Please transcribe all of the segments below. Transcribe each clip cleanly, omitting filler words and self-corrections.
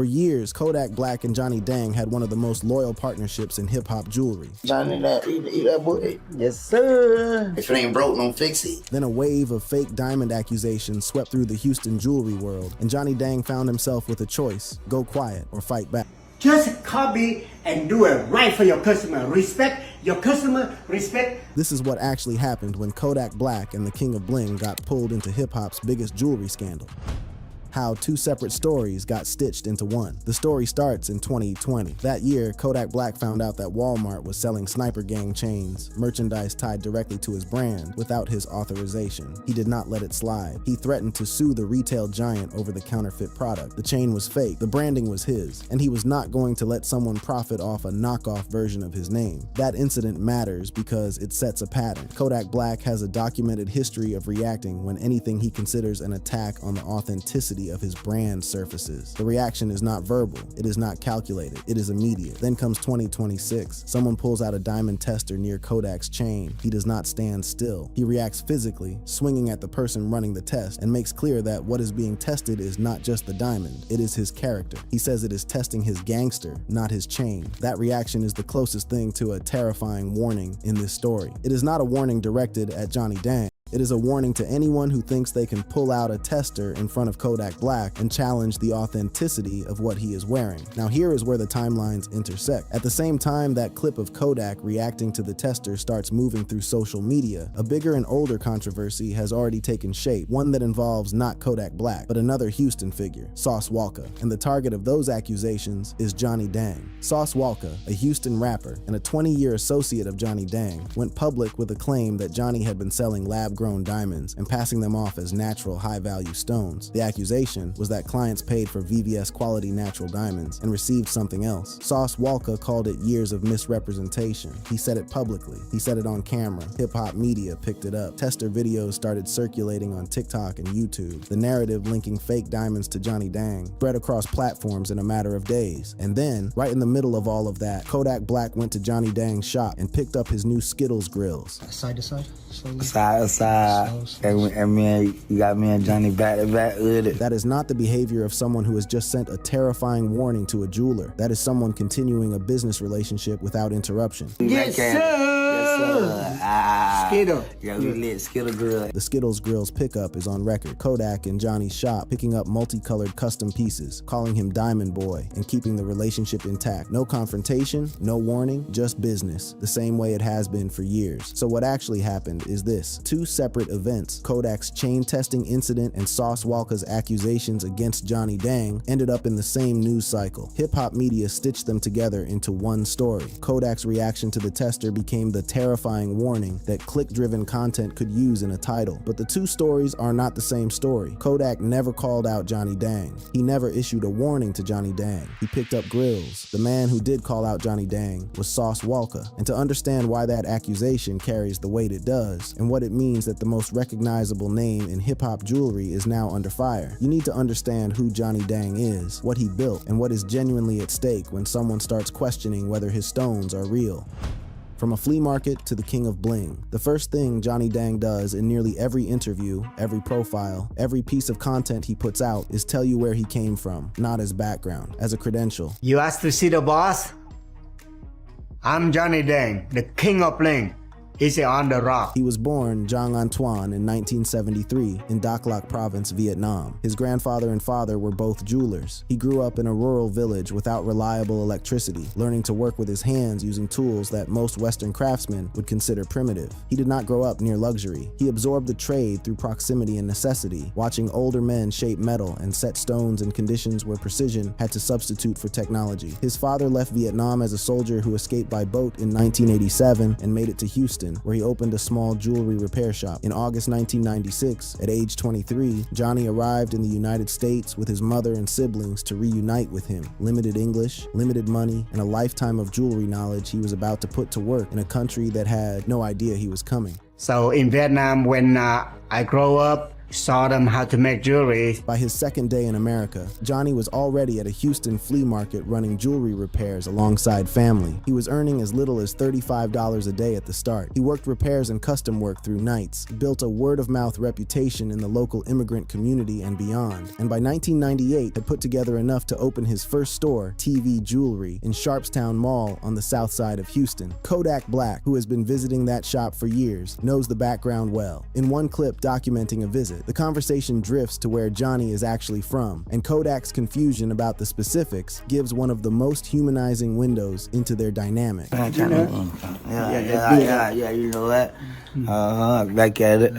For years, Kodak Black and Johnny Dang had one of the most loyal partnerships in hip-hop jewelry. Johnny, that boy. Yes, sir. If it ain't broke, don't fix it. Then a wave of fake diamond accusations swept through the Houston jewelry world, and Johnny Dang found himself with a choice: go quiet or fight back. Just copy and do it right for your customer. Respect your customer, respect. This is what actually happened when Kodak Black and the King of Bling got pulled into hip-hop's biggest jewelry scandal. How two separate stories got stitched into one. The story starts in 2020. That year, Kodak Black found out that Walmart was selling Sniper Gang chains, merchandise tied directly to his brand, without his authorization. He did not let it slide. He threatened to sue the retail giant over the counterfeit product. The chain was fake, the branding was his, and he was not going to let someone profit off a knockoff version of his name. That incident matters because it sets a pattern. Kodak Black has a documented history of reacting when anything he considers an attack on the authenticity of his brand surfaces. The reaction is not verbal, it is not calculated, it is immediate. Then comes 2026. Someone pulls out a diamond tester near Kodak's chain. He does not stand still. He reacts physically, swinging at the person running the test, and makes clear that what is being tested is not just the diamond, it is his character. He says it is testing his gangster, not his chain. That reaction is the closest thing to a terrifying warning in this story. It is not a warning directed at Johnny Dang. It is a warning to anyone who thinks they can pull out a tester in front of Kodak Black and challenge the authenticity of what he is wearing. Now here is where the timelines intersect. At the same time that clip of Kodak reacting to the tester starts moving through social media, a bigger and older controversy has already taken shape, one that involves not Kodak Black, but another Houston figure, Sauce Walka. And the target of those accusations is Johnny Dang. Sauce Walka, a Houston rapper and a 20-year associate of Johnny Dang, went public with a claim that Johnny had been selling lab-grown diamonds and passing them off as natural high-value stones. The accusation was that clients paid for VVS quality natural diamonds and received something else. Sauce Walka called it years of misrepresentation. He said it publicly. He said it on camera. Hip-hop media picked it up. Tester videos started circulating on TikTok and YouTube. The narrative linking fake diamonds to Johnny Dang spread across platforms in a matter of days. And then, right in the middle of all of that, Kodak Black went to Johnny Dang's shop and picked up his new Skittles grills. Side to side? Slowly. Side to side. And man, you got me and Johnny back to back with it. That is not the behavior of someone who has just sent a terrifying warning to a jeweler. That is someone continuing a business relationship without interruption. Yes, sir. Yes, sir. Skittle. Yeah, we lit Skittle Grill. The Skittles Grill's pickup is on record. Kodak in Johnny's shop picking up multicolored custom pieces, calling him Diamond Boy, and keeping the relationship intact. No confrontation, no warning, just business, the same way it has been for years. So what actually happened is this: two separate events, Kodak's chain testing incident and Sauce Walka's accusations against Johnny Dang, ended up in the same news cycle. Hip-hop media stitched them together into one story. Kodak's reaction to the tester became the terrifying warning that click-driven content could use in a title. But the two stories are not the same story. Kodak never called out Johnny Dang. He never issued a warning to Johnny Dang. He picked up grills. The man who did call out Johnny Dang was Sauce Walka. And to understand why that accusation carries the weight it does, and what it means that the most recognizable name in hip-hop jewelry is now under fire, you need to understand who Johnny Dang is, what he built, and what is genuinely at stake when someone starts questioning whether his stones are real. From a flea market to the King of Bling, the first thing Johnny Dang does in nearly every interview, every profile, every piece of content he puts out is tell you where he came from, not his background, as a credential. You asked to see the boss? I'm Johnny Dang, the King of Bling. Is it on the rock? He was born Jean Antoine in 1973 in Dak Lak Province, Vietnam. His grandfather and father were both jewelers. He grew up in a rural village without reliable electricity, learning to work with his hands using tools that most Western craftsmen would consider primitive. He did not grow up near luxury. He absorbed the trade through proximity and necessity, watching older men shape metal and set stones in conditions where precision had to substitute for technology. His father left Vietnam as a soldier who escaped by boat in 1987 and made it to Houston, where he opened a small jewelry repair shop. In August 1996, at age 23, Johnny arrived in the United States with his mother and siblings to reunite with him. Limited English, limited money, and a lifetime of jewelry knowledge he was about to put to work in a country that had no idea he was coming. So in Vietnam, when I grow up, saw them how to make jewelry. By his second day in America, Johnny was already at a Houston flea market running jewelry repairs alongside family. He was earning as little as $35 a day at the start. He worked repairs and custom work through nights, built a word-of-mouth reputation in the local immigrant community and beyond, and by 1998 had put together enough to open his first store, TV Jewelry, in Sharpstown Mall on the south side of Houston. Kodak Black, who has been visiting that shop for years, knows the background well. In one clip documenting a visit, the conversation drifts to where Johnny is actually from, and Kodak's confusion about the specifics gives one of the most humanizing windows into their dynamic. Yeah, you know that. Back at it.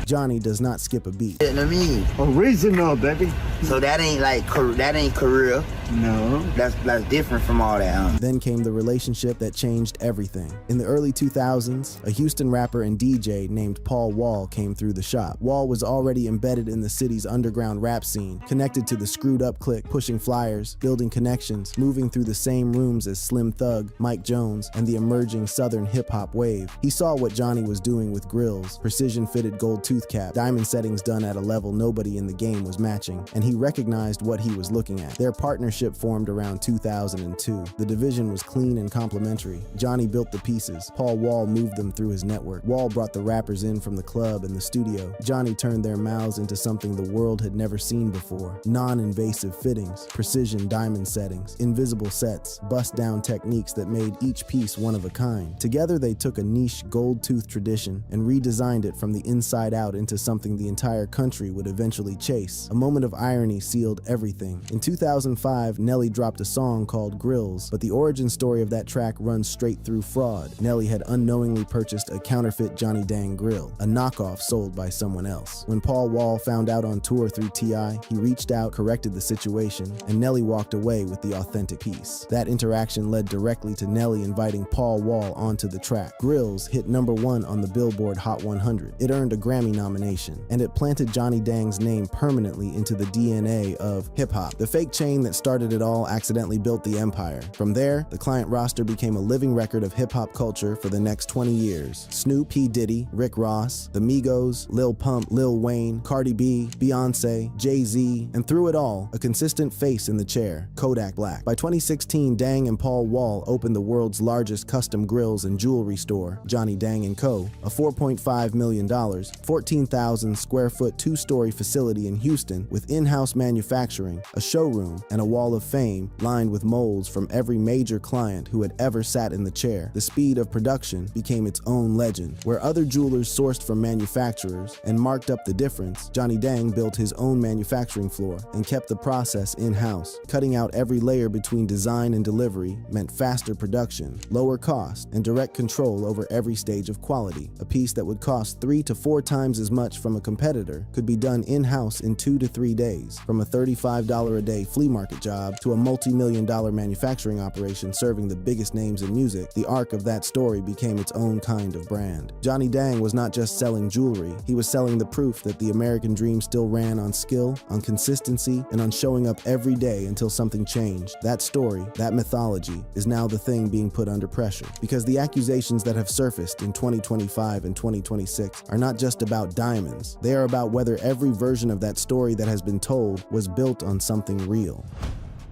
Johnny doss not skip a beat. Vietnamese. Original, baby. So that ain't like, that ain't Korea. No. That's different from all that. Then came the relationship that changed everything. In the early 2000s, a Houston rapper and DJ named Paul Wall came through the shop. Wall was already embedded in the city's underground rap scene, connected to the Screwed Up Clique, pushing flyers, building connections, moving through the same rooms as Slim Thug, Mike Jones, and the emerging Southern hip-hop wave. He saw what Johnny was doing with grills, precision-fitted gold tooth cap, diamond settings done at a level nobody in the game was matching, and he recognized what he was looking at. Their partnership formed around 2002. The division was clean and complementary. Johnny built the pieces. Paul Wall moved them through his network. Wall brought the rappers in from the club and the studio. Johnny turned their mouths into something the world had never seen before. Non-invasive fittings, precision diamond settings, invisible sets, bust-down techniques that made each piece one of a kind. Together they took a niche gold tooth tradition and redesigned it from the inside out into something the entire country would eventually chase. A moment of irony sealed everything. In 2005, Nelly dropped a song called Grills, but the origin story of that track runs straight through fraud. Nelly had unknowingly purchased a counterfeit Johnny Dang grill, a knockoff sold by someone else. When Paul Wall found out on tour through T.I., he reached out, corrected the situation, and Nelly walked away with the authentic piece. That interaction led directly to Nelly inviting Paul Wall onto the track. Grills hit #1 on the Billboard Hot 100. It earned a Grammy nomination, and it planted Johnny Dang's name permanently into the DNA of hip-hop. The fake chain that started it all accidentally built the empire. From there, the client roster became a living record of hip-hop culture for the next 20 years. Snoop, P. Diddy, Rick Ross, the Migos, Lil Pump, Lil Wayne, Cardi B, Beyonce, Jay-Z, and through it all, a consistent face in the chair, Kodak Black. By 2016, Dang and Paul Wall opened the world's largest custom grills and jewelry store, Johnny Dang & Co., a $4.5 million, 14,000 square foot two-story facility in Houston with in-house manufacturing, a showroom, and a wall of fame lined with molds from every major client who had ever sat in the chair. The speed of production became its own legend. Where other jewelers sourced from manufacturers and marked up the difference, Johnny Dang built his own manufacturing floor and kept the process in-house. Cutting out every layer between design and delivery meant faster production, lower cost, and direct control over every stage of quality. A piece that would cost 3 to 4 times as much from a competitor could be done in-house in 2 to 3 days. From a $35 a day flea market job to a multi-million-dollar manufacturing operation serving the biggest names in music, the arc of that story became its own kind of brand. Johnny Dang was not just selling jewelry, he was selling the proof that the American dream still ran on skill, on consistency, and on showing up every day until something changed. That story, that mythology, is now the thing being put under pressure. Because the accusations that have surfaced in 2025 and 2026 are not just about diamonds, they are about whether every version of that story that has been told was built on something real.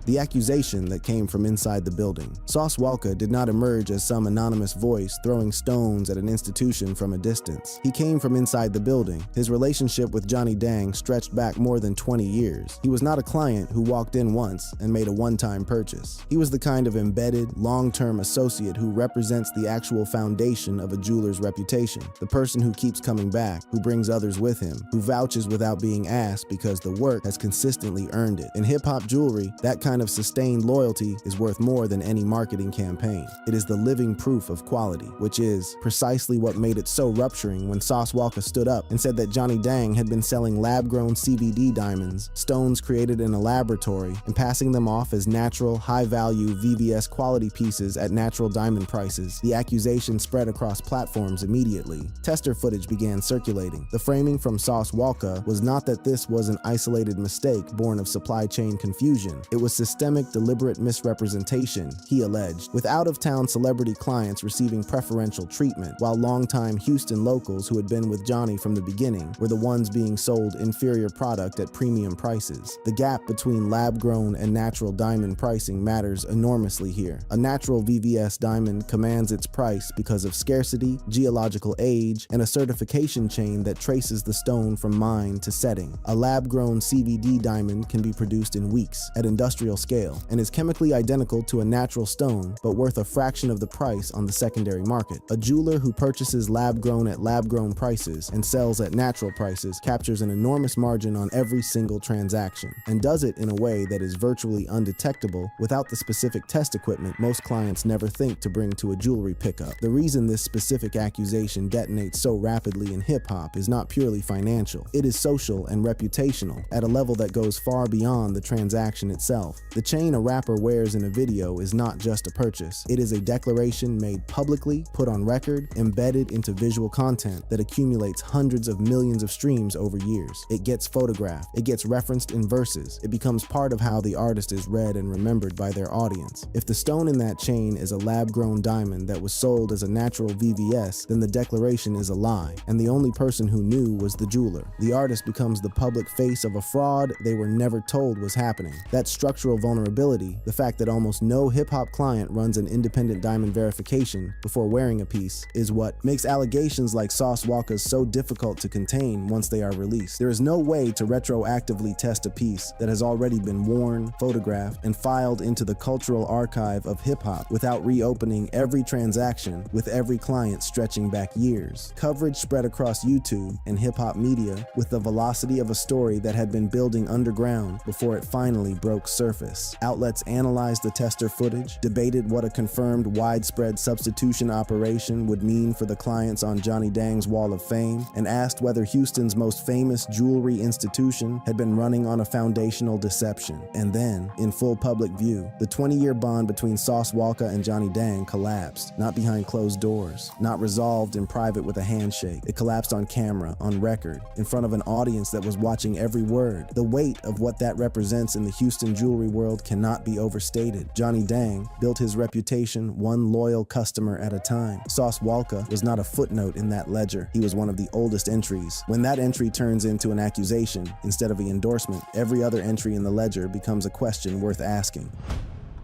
The accusation that came from inside the building. Sauce Walka did not emerge as some anonymous voice throwing stones at an institution from a distance. He came from inside the building. His relationship with Johnny Dang stretched back more than 20 years. He was not a client who walked in once and made a one-time purchase. He was the kind of embedded, long-term associate who represents the actual foundation of a jeweler's reputation. The person who keeps coming back, who brings others with him, who vouches without being asked because the work has consistently earned it. In hip-hop jewelry, that kind of sustained loyalty is worth more than any marketing campaign. It is the living proof of quality, which is precisely what made it so rupturing when Sauce Walka stood up and said that Johnny Dang had been selling lab-grown CBD diamonds, stones created in a laboratory, and passing them off as natural, high-value VVS quality pieces at natural diamond prices. The accusation spread across platforms immediately. Tester footage began circulating. The framing from Sauce Walka was not that this was an isolated mistake born of supply chain confusion. It was systemic, deliberate misrepresentation, he alleged, with out-of-town celebrity clients receiving preferential treatment, while longtime Houston locals who had been with Johnny from the beginning were the ones being sold inferior product at premium prices. The gap between lab-grown and natural diamond pricing matters enormously here. A natural VVS diamond commands its price because of scarcity, geological age, and a certification chain that traces the stone from mine to setting. A lab-grown CVD diamond can be produced in weeks at industrial scale and is chemically identical to a natural stone but worth a fraction of the price on the secondary market. A jeweler who purchases lab-grown at lab-grown prices and sells at natural prices captures an enormous margin on every single transaction, and does it in a way that is virtually undetectable without the specific test equipment most clients never think to bring to a jewelry pickup. The reason this specific accusation detonates so rapidly in hip-hop is not purely financial. It is social and reputational at a level that goes far beyond the transaction itself. The chain a rapper wears in a video is not just a purchase. It is a declaration made publicly, put on record, embedded into visual content that accumulates hundreds of millions of streams over years. It gets photographed. It gets referenced in verses. It becomes part of how the artist is read and remembered by their audience. If the stone in that chain is a lab-grown diamond that was sold as a natural VVS, then the declaration is a lie, and the only person who knew was the jeweler. The artist becomes the public face of a fraud they were never told was happening. That structural vulnerability, the fact that almost no hip-hop client runs an independent diamond verification before wearing a piece, is what makes allegations like Sauce Walka's so difficult to contain once they are released. There is no way to retroactively test a piece that has already been worn, photographed, and filed into the cultural archive of hip-hop without reopening every transaction with every client stretching back years. Coverage spread across YouTube and hip-hop media with the velocity of a story that had been building underground before it finally broke surface. Outlets analyzed the tester footage, debated what a confirmed widespread substitution operation would mean for the clients on Johnny Dang's Wall of Fame, and asked whether Houston's most famous jewelry institution had been running on a foundational deception. And then, in full public view, the 20-year bond between Sauce Walka and Johnny Dang collapsed, not behind closed doors, not resolved in private with a handshake. It collapsed on camera, on record, in front of an audience that was watching every word. The weight of what that represents in the Houston jewelry world cannot be overstated. Johnny Dang built his reputation one loyal customer at a time. Sauce Walka was not a footnote in that ledger. He was one of the oldest entries. When that entry turns into an accusation instead of an endorsement, every other entry in the ledger becomes a question worth asking.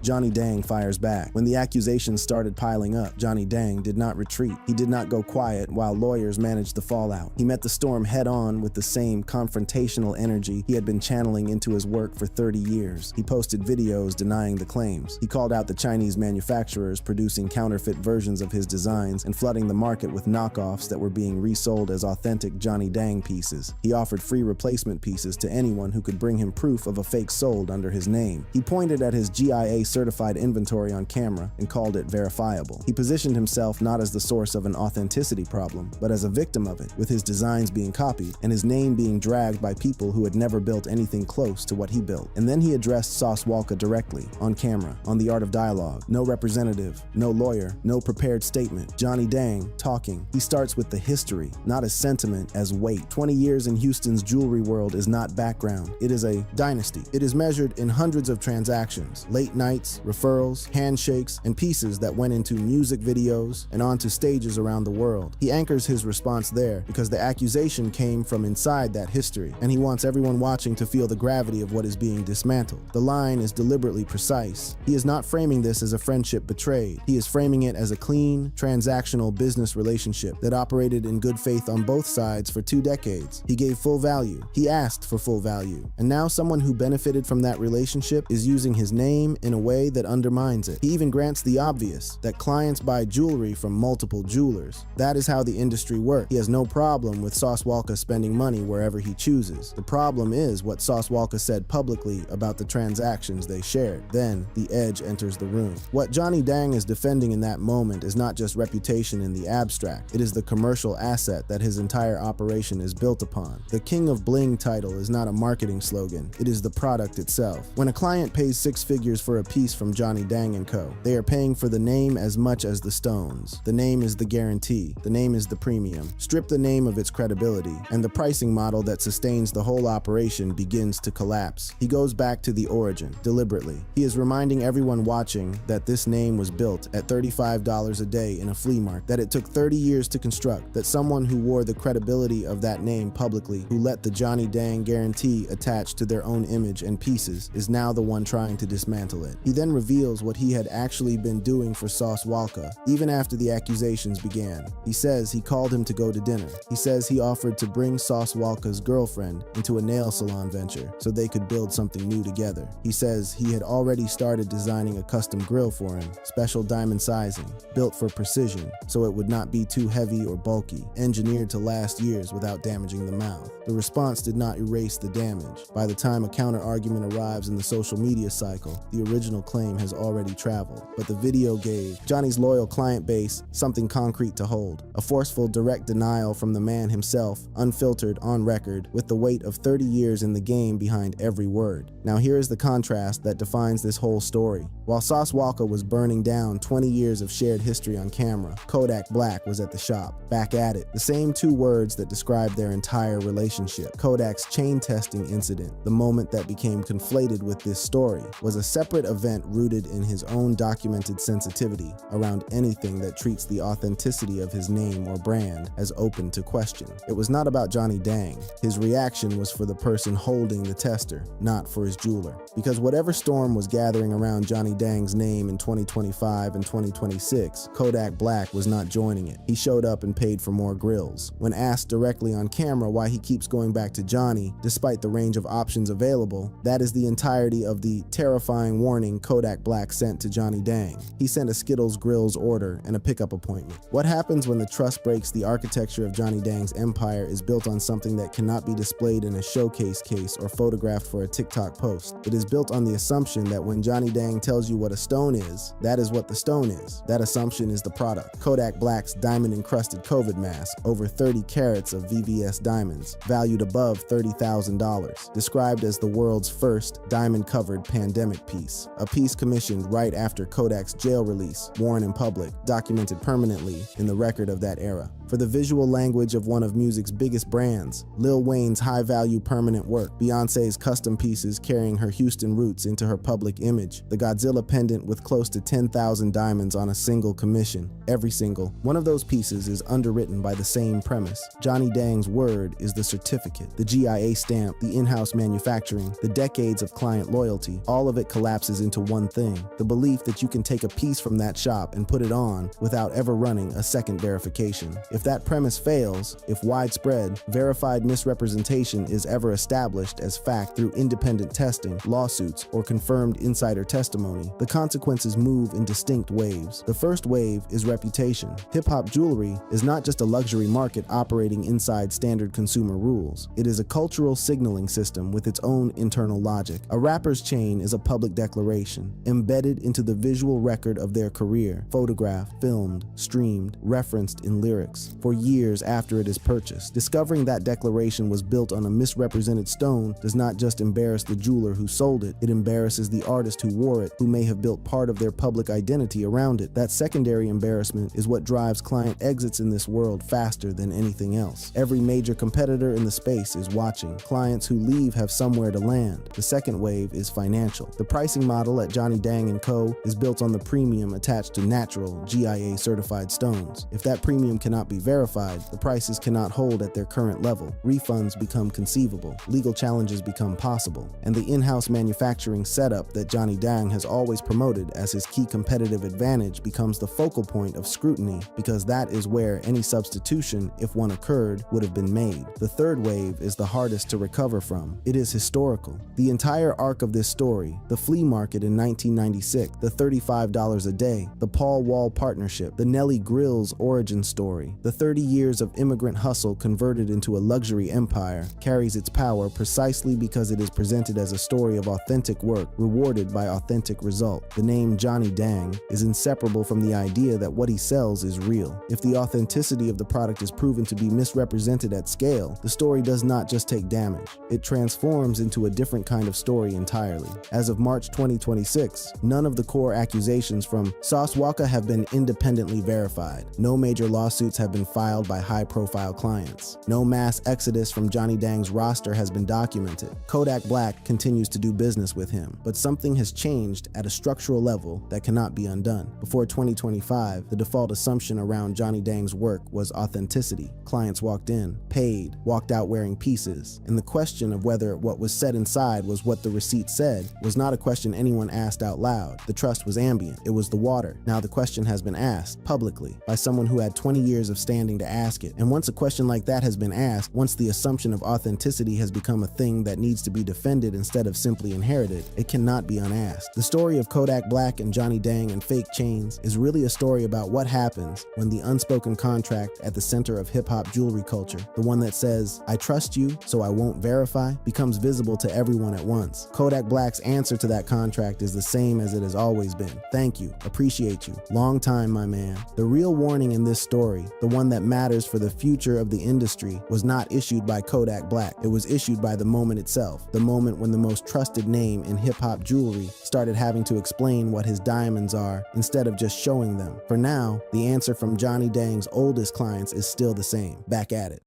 Johnny Dang fires back. When the accusations started piling up, Johnny Dang did not retreat. He did not go quiet while lawyers managed the fallout. He met the storm head-on with the same confrontational energy he had been channeling into his work for 30 years. He posted videos denying the claims. He called out the Chinese manufacturers producing counterfeit versions of his designs and flooding the market with knockoffs that were being resold as authentic Johnny Dang pieces. He offered free replacement pieces to anyone who could bring him proof of a fake sold under his name. He pointed at his GIA certified inventory on camera and called it verifiable. He positioned himself not as the source of an authenticity problem, but as a victim of it, with his designs being copied and his name being dragged by people who had never built anything close to what he built. And then he addressed Sauce Walka directly, on camera, on The Art of Dialogue. No representative, no lawyer, no prepared statement. Johnny Dang talking. He starts with the history, not as sentiment, as weight. 20 years in Houston's jewelry world is not background. It is a dynasty. It is measured in hundreds of transactions, late nights, referrals, handshakes, and pieces that went into music videos and onto stages around the world. He anchors his response there because the accusation came from inside that history, and he wants everyone watching to feel the gravity of what is being dismantled. The line is deliberately precise. He is not framing this as a friendship betrayed. He is framing it as a clean, transactional business relationship that operated in good faith on both sides for 2 decades. He gave full value. He asked for full value. And now someone who benefited from that relationship is using his name in a way that undermines it. He even grants the obvious, that clients buy jewelry from multiple jewelers. That is how the industry works. He has no problem with Sauce Walka spending money wherever he chooses. The problem is what Sauce Walka said publicly about the transactions they shared. Then, the edge enters the room. What Johnny Dang is defending in that moment is not just reputation in the abstract. It is the commercial asset that his entire operation is built upon. The King of Bling title is not a marketing slogan. It is the product itself. When a client pays 6 figures for a piece piece from Johnny Dang & Co. They are paying for the name as much as the stones. The name is the guarantee. The name is the premium. Strip the name of its credibility, and the pricing model that sustains the whole operation begins to collapse. He goes back to the origin, deliberately. He is reminding everyone watching that this name was built at $35 a day in a flea market, that it took 30 years to construct, that someone who wore the credibility of that name publicly, who let the Johnny Dang guarantee attach to their own image and pieces, is now the one trying to dismantle it. He then reveals what he had actually been doing for Sauce Walka, even after the accusations began. He says he called him to go to dinner. He says he offered to bring Sauce Walka's girlfriend into a nail salon venture so they could build something new together. He says he had already started designing a custom grill for him, special diamond sizing, built for precision so it would not be too heavy or bulky, engineered to last years without damaging the mouth. The response did not erase the damage. By the time a counter-argument arrives in the social media cycle, the original claim has already traveled, but the video gave Johnny's loyal client base something concrete to hold, a forceful direct denial from the man himself, unfiltered, on record, with the weight of 30 years in the game behind every word. Now here is the contrast that defines this whole story. While Sauce Walka was burning down 20 years of shared history on camera, Kodak Black was at the shop, back at it. The same two words that described their entire relationship. Kodak's chain testing incident, the moment that became conflated with this story, was a separate event rooted in his own documented sensitivity around anything that treats the authenticity of his name or brand as open to question. It was not about Johnny Dang. His reaction was for the person holding the tester, not for his jeweler. Because whatever storm was gathering around Johnny Dang's name in 2025 and 2026, Kodak Black was not joining it. He showed up and paid for more grills. When asked directly on camera why he keeps going back to Johnny, despite the range of options available, that is the entirety of the terrifying warning Kodak Black sent to Johnny Dang. He sent a Skittles Grills order and a pickup appointment. What happens when the trust breaks? The architecture of Johnny Dang's empire is built on something that cannot be displayed in a showcase case or photographed for a TikTok post. It is built on the assumption that when Johnny Dang tells you what a stone is, that is what the stone is. That assumption is the product. Kodak Black's diamond-encrusted COVID mask, over 30 carats of VVS diamonds, valued above $30,000, described as the world's first diamond-covered pandemic piece. A piece commissioned right after Kodak's jail release, worn in public, documented permanently in the record of that era. For the visual language of one of music's biggest brands, Lil Wayne's high-value permanent work, Beyoncé's custom pieces carrying her Houston roots into her public image, the Godzilla pendant with close to 10,000 diamonds on a single commission, every single one of those pieces is underwritten by the same premise. Johnny Dang's word is the certificate, the GIA stamp, the in-house manufacturing, the decades of client loyalty. All of it collapses into one thing: the belief that you can take a piece from that shop and put it on without ever running a second verification. If that premise fails, if widespread, verified misrepresentation is ever established as fact through independent testing, lawsuits, or confirmed insider testimony, the consequences move in distinct waves. The first wave is reputation. Hip-hop jewelry is not just a luxury market operating inside standard consumer rules. It is a cultural signaling system with its own internal logic. A rapper's chain is a public declaration, embedded into the visual record of their career, photographed, filmed, streamed, referenced in lyrics, for years after it is purchased. Discovering that declaration was built on a misrepresented stone does not just embarrass the jeweler who sold it, it embarrasses the artist who wore it, who may have built part of their public identity around it. That secondary embarrassment is what drives client exits in this world faster than anything else. Every major competitor in the space is watching. Clients who leave have somewhere to land. The second wave is financial. The pricing model at Johnny Dang & Co. is built on the premium attached to natural, GIA certified stones. If that premium cannot be verified, the prices cannot hold at their current level. Refunds become conceivable, legal challenges become possible, and the in-house manufacturing setup that Johnny Dang has always promoted as his key competitive advantage becomes the focal point of scrutiny, because that is where any substitution, if one occurred, would have been made. The third wave is the hardest to recover from. It is historical. The entire arc of this story, the flea market in 1996, the $35 a day, the Paul Wall partnership, the Nelly Grills origin story, The 30 years of immigrant hustle converted into a luxury empire carries its power precisely because it is presented as a story of authentic work rewarded by authentic result. The name Johnny Dang is inseparable from the idea that what he sells is real. If the authenticity of the product is proven to be misrepresented at scale, the story does not just take damage. It transforms into a different kind of story entirely. As of March 2026, none of the core accusations from Sauce Walka have been independently verified. No major lawsuits have been filed by high-profile clients. No mass exodus from Johnny Dang's roster has been documented. Kodak Black continues to do business with him, but something has changed at a structural level that cannot be undone. Before 2025, the default assumption around Johnny Dang's work was authenticity. Clients walked in, paid, walked out wearing pieces, and the question of whether what was said inside was what the receipt said was not a question anyone asked out loud. The trust was ambient. It was the water. Now the question has been asked publicly by someone who had 20 years of standing to ask it. And once a question like that has been asked, once the assumption of authenticity has become a thing that needs to be defended instead of simply inherited, it cannot be unasked. The story of Kodak Black and Johnny Dang and fake chains is really a story about what happens when the unspoken contract at the center of hip-hop jewelry culture, the one that says, "I trust you, so I won't verify," becomes visible to everyone at once. Kodak Black's answer to that contract is the same as it has always been. "Thank you, appreciate you, long time, my man." The real warning in this story, the one that matters for the future of the industry, was not issued by Kodak Black. It was issued by the moment itself, the moment when the most trusted name in hip-hop jewelry started having to explain what his diamonds are instead of just showing them. For now, the answer from Johnny Dang's oldest clients is still the same. Back at it.